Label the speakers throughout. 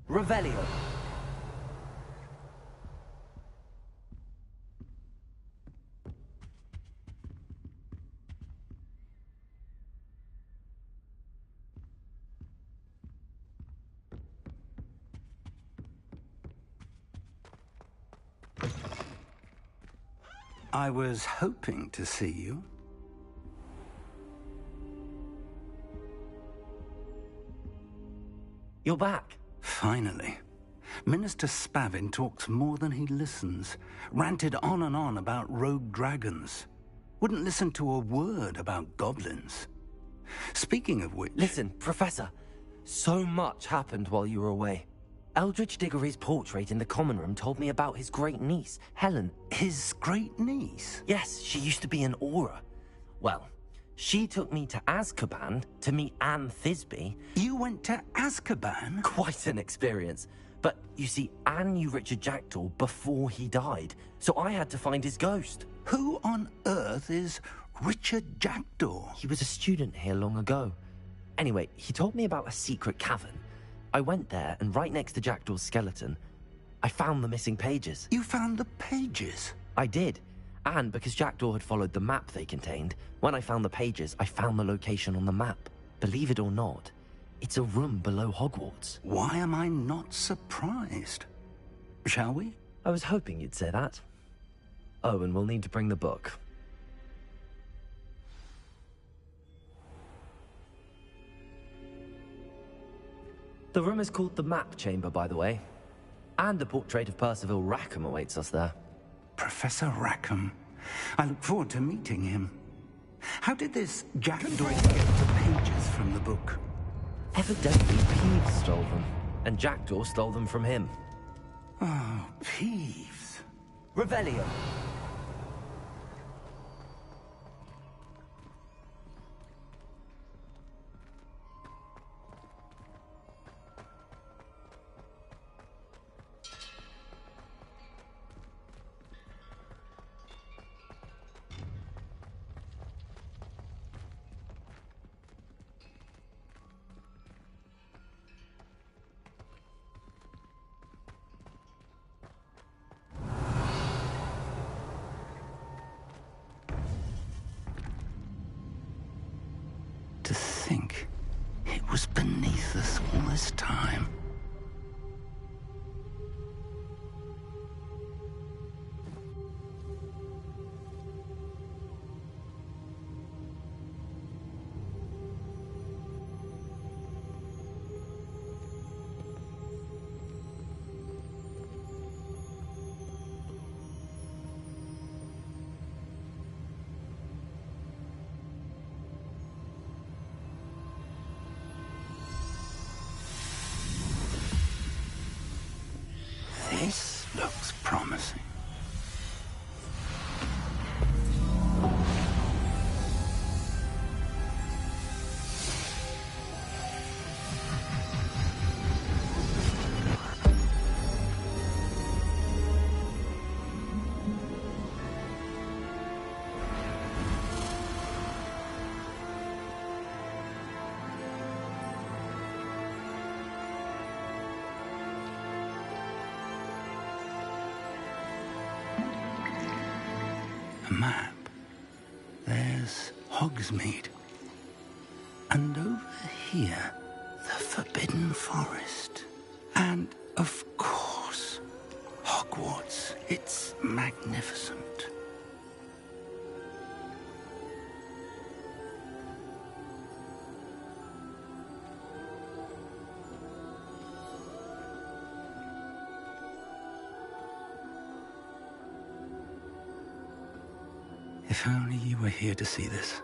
Speaker 1: Revelio.
Speaker 2: I was hoping to see you.
Speaker 1: You're back.
Speaker 2: Finally. Minister Spavin talks more than he listens. Ranted on and on about rogue dragons. Wouldn't listen to a word about goblins. Speaking of which...
Speaker 1: Listen, Professor. So much happened while you were away. Eldridge Diggory's portrait in the common room told me about his great niece, Helen.
Speaker 2: His great niece?
Speaker 1: Yes, she used to be an Auror. Well, she took me to Azkaban to meet Anne Thisbe.
Speaker 2: You went to Azkaban?
Speaker 1: Quite an experience. But, you see, Anne knew Richard Jackdaw before he died, so I had to find his ghost.
Speaker 2: Who on earth is Richard Jackdaw?
Speaker 1: He was a student here long ago. Anyway, he told me about a secret cavern. I went there, and right next to Jackdaw's skeleton, I found the missing pages.
Speaker 2: You found the pages?
Speaker 1: I did. And because Jackdaw had followed the map they contained, when I found the pages, I found the location on the map. Believe it or not, it's a room below Hogwarts.
Speaker 2: Why am I not surprised? Shall we?
Speaker 1: I was hoping you'd say that. Oh, and we'll need to bring the book. The room is called the Map Chamber, by the way. And a portrait of Percival Rackham awaits us there.
Speaker 2: Professor Rackham. I look forward to meeting him. How did this Jackdaw get the pages from the book?
Speaker 1: Evidently, Peeves stole them, and Jackdaw stole them from him.
Speaker 2: Oh, Peeves.
Speaker 1: Revelio.
Speaker 2: To think it was beneath us all this time. This looks promising. A map. There's Hogsmeade. And over here, the Forbidden Forest. And, of course, Hogwarts. It's magnificent. If only you were here to see this.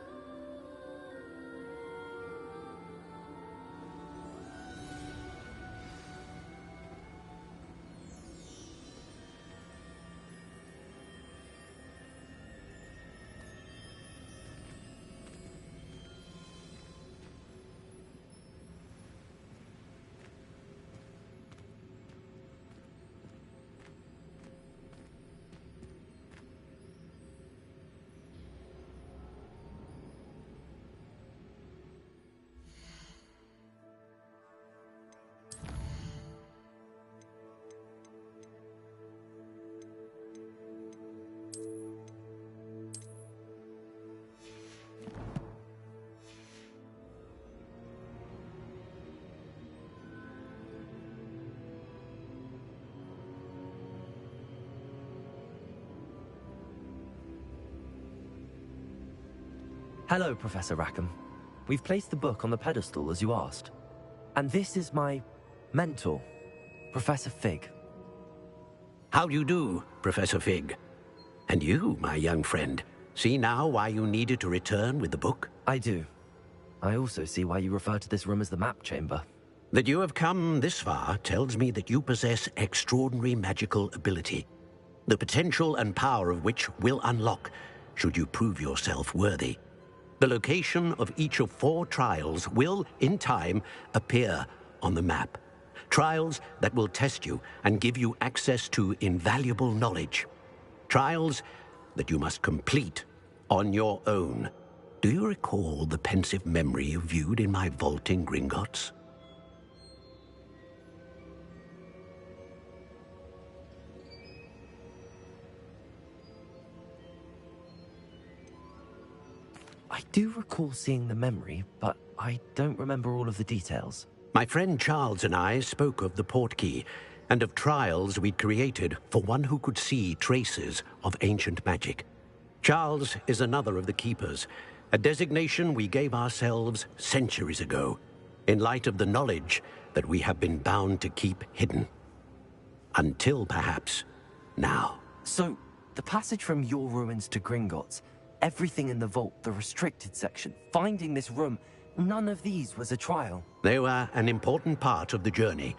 Speaker 1: Hello, Professor Rackham. We've placed the book on the pedestal as you asked. And this is my mentor, Professor Fig.
Speaker 3: How do you do, Professor Fig? And you, my young friend, see now why you needed to return with the book?
Speaker 1: I do. I also see why you refer to this room as the map chamber.
Speaker 3: That you have come this far tells me that you possess extraordinary magical ability, the potential and power of which will unlock should you prove yourself worthy. The location of each of 4 trials will, in time, appear on the map. Trials that will test you and give you access to invaluable knowledge. Trials that you must complete on your own. Do you recall the pensive memory you viewed in my vault in Gringotts?
Speaker 1: I do recall seeing the memory, but I don't remember all of the details.
Speaker 3: My friend Charles and I spoke of the portkey and of trials we'd created for one who could see traces of ancient magic. Charles is another of the keepers, a designation we gave ourselves centuries ago, in light of the knowledge that we have been bound to keep hidden. Until, perhaps, now.
Speaker 1: So, the passage from your ruins to Gringotts, everything in the vault, the restricted section, finding this room, none of these was a trial.
Speaker 3: They were an important part of the journey,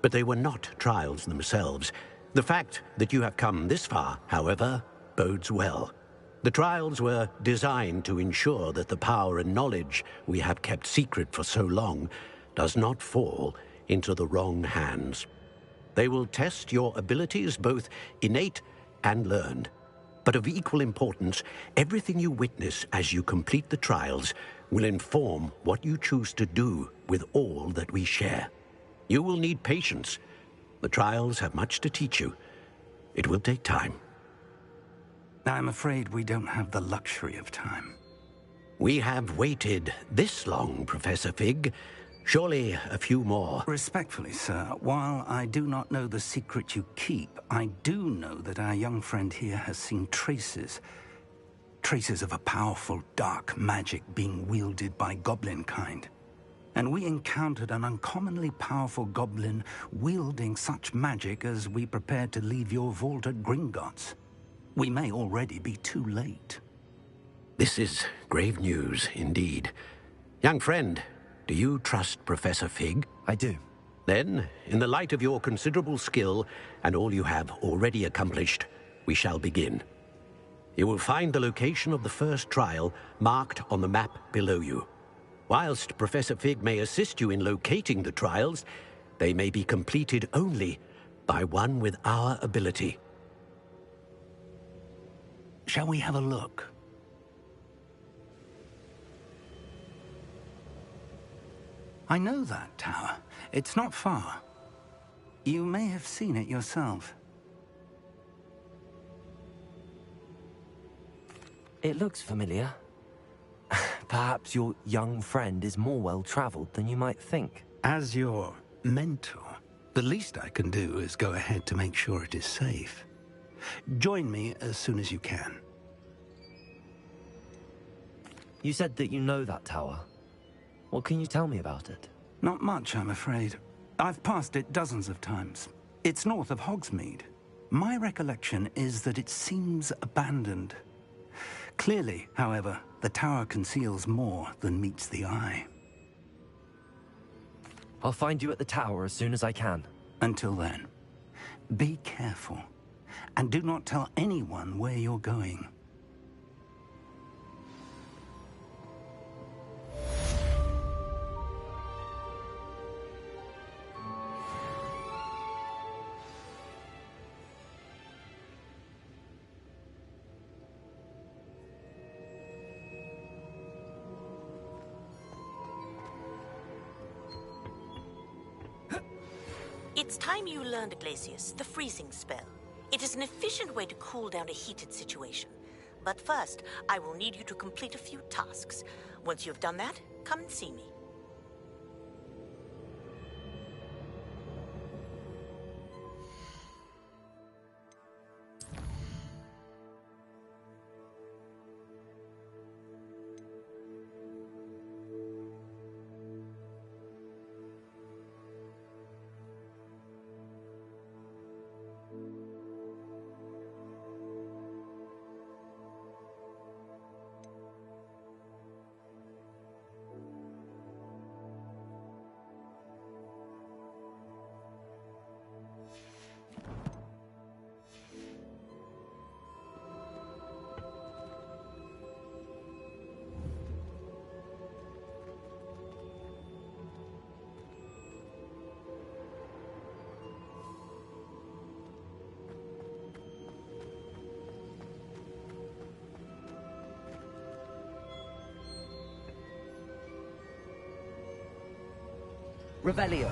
Speaker 3: but they were not trials themselves. The fact that you have come this far, however, bodes well. The trials were designed to ensure that the power and knowledge we have kept secret for so long does not fall into the wrong hands. They will test your abilities, both innate and learned. But of equal importance, everything you witness as you complete the trials will inform what you choose to do with all that we share. You will need patience. The trials have much to teach you. It will take time.
Speaker 2: I'm afraid we don't have the luxury of time.
Speaker 3: We have waited this long, Professor Fig. Surely a few more.
Speaker 2: Respectfully, sir, while I do not know the secret you keep, I do know that our young friend here has seen traces of a powerful dark magic being wielded by goblin kind. And we encountered an uncommonly powerful goblin wielding such magic as we prepared to leave your vault at Gringotts. We may already be too late.
Speaker 3: This is grave news indeed. Young friend, do you trust Professor Fig?
Speaker 1: I do.
Speaker 3: Then, in the light of your considerable skill and all you have already accomplished, we shall begin. You will find the location of the first trial marked on the map below you. Whilst Professor Fig may assist you in locating the trials, they may be completed only by one with our ability.
Speaker 2: Shall we have a look? I know that tower. It's not far. You may have seen it yourself.
Speaker 1: It looks familiar. Perhaps your young friend is more well-traveled than you might think.
Speaker 2: As your mentor, the least I can do is go ahead to make sure it is safe. Join me as soon as you can.
Speaker 1: You said that you know that tower. What can you tell me about it?
Speaker 2: Not much, I'm afraid. I've passed it dozens of times. It's north of Hogsmeade. My recollection is that it seems abandoned. Clearly, however, the tower conceals more than meets the eye.
Speaker 1: I'll find you at the tower as soon as I can.
Speaker 2: Until then, be careful, and do not tell anyone where you're going.
Speaker 4: It's time you learned, Glacius, the freezing spell. It is an efficient way to cool down a heated situation. But first, I will need you to complete a few tasks. Once you've done that, come and see me.
Speaker 1: Revelio.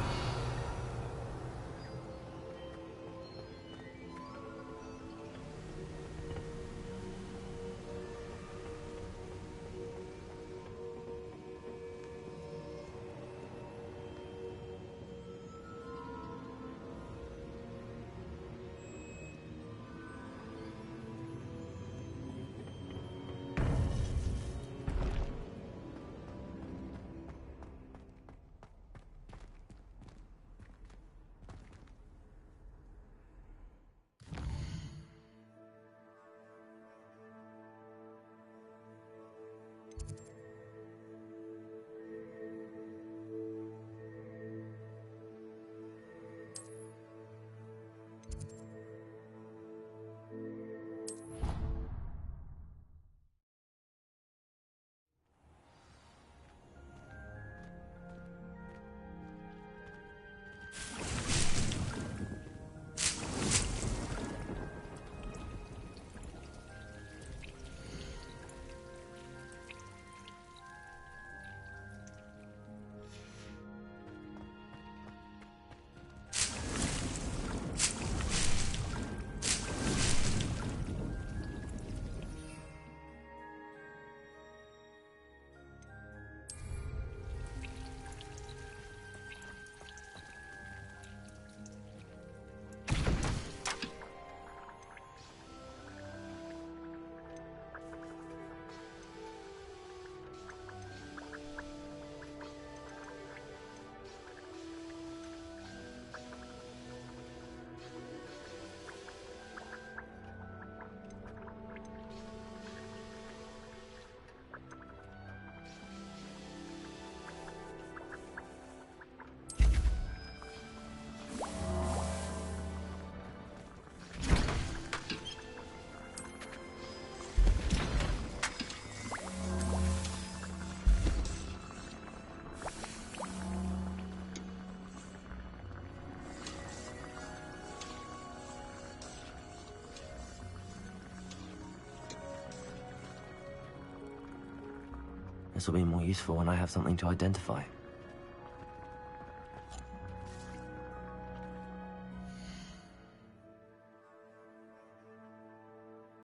Speaker 1: This will be more useful when I have something to identify.